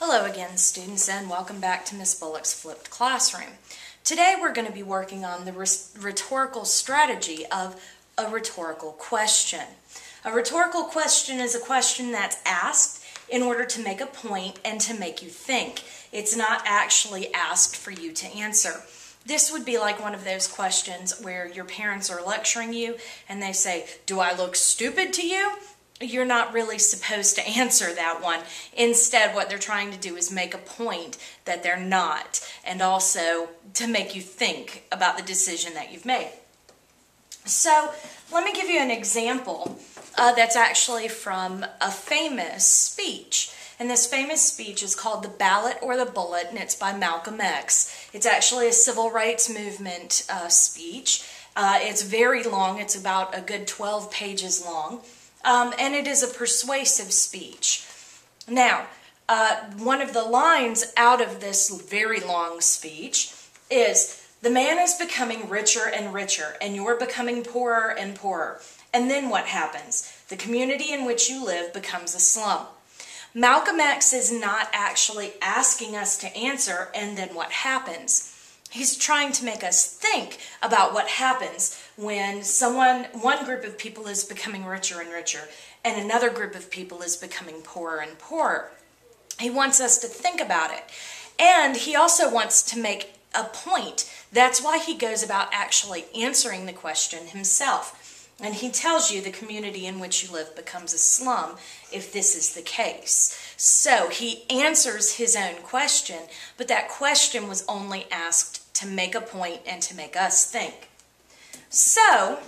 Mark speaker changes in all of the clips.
Speaker 1: Hello again, students, and welcome back to Miss Bullock's Flipped Classroom. Today we're going to be working on the rhetorical strategy of a rhetorical question. A rhetorical question is a question that's asked in order to make a point and to make you think. It's not actually asked for you to answer. This would be like one of those questions where your parents are lecturing you and they say, "Do I look stupid to you?" You're not really supposed to answer that one. Instead, what they're trying to do is make a point that they're not, and also to make you think about the decision that you've made. So, let me give you an example that's actually from a famous speech. And this famous speech is called The Ballot or the Bullet, and it's by Malcolm X. It's actually a civil rights movement speech. It's very long. It's about a good 12 pages long. And it is a persuasive speech. Now, one of the lines out of this very long speech is, "The man is becoming richer and richer, and you're becoming poorer and poorer. And then what happens? The community in which you live becomes a slum." Malcolm X is not actually asking us to answer, "and then what happens?" He's trying to make us think about what happens when one group of people is becoming richer and richer and another group of people is becoming poorer and poorer. He wants us to think about it. And he also wants to make a point. That's why he goes about actually answering the question himself. And he tells you the community in which you live becomes a slum if this is the case. So he answers his own question, but that question was only asked to make a point and to make us think. So,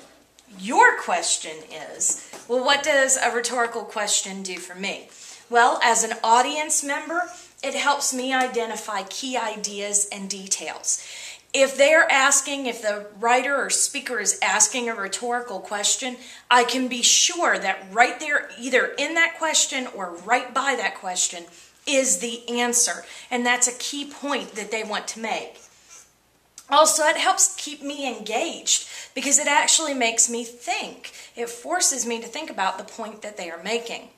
Speaker 1: your question is, well, what does a rhetorical question do for me? Well, as an audience member, it helps me identify key ideas and details. If the writer or speaker is asking a rhetorical question, I can be sure that right there, either in that question or right by that question, is the answer. And that's a key point that they want to make. Also, it helps keep me engaged because it actually makes me think. It forces me to think about the point that they are making.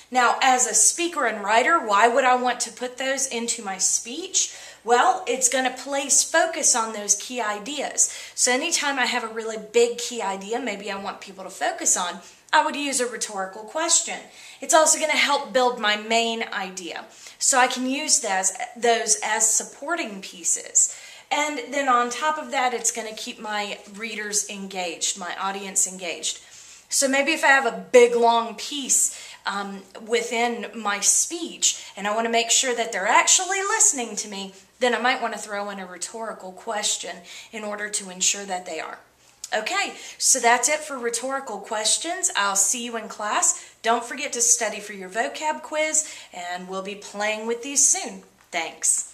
Speaker 1: Now, as a speaker and writer, why would I want to put those into my speech? Well, it's going to place focus on those key ideas. So anytime I have a really big key idea, maybe I want people to focus on, I would use a rhetorical question. It's also going to help build my main idea. So I can use those as supporting pieces. And then on top of that, it's going to keep my readers engaged, my audience engaged. So maybe if I have a big, long piece within my speech, and I want to make sure that they're actually listening to me, then I might want to throw in a rhetorical question in order to ensure that they are. Okay, so that's it for rhetorical questions. I'll see you in class. Don't forget to study for your vocab quiz, and we'll be playing with these soon. Thanks.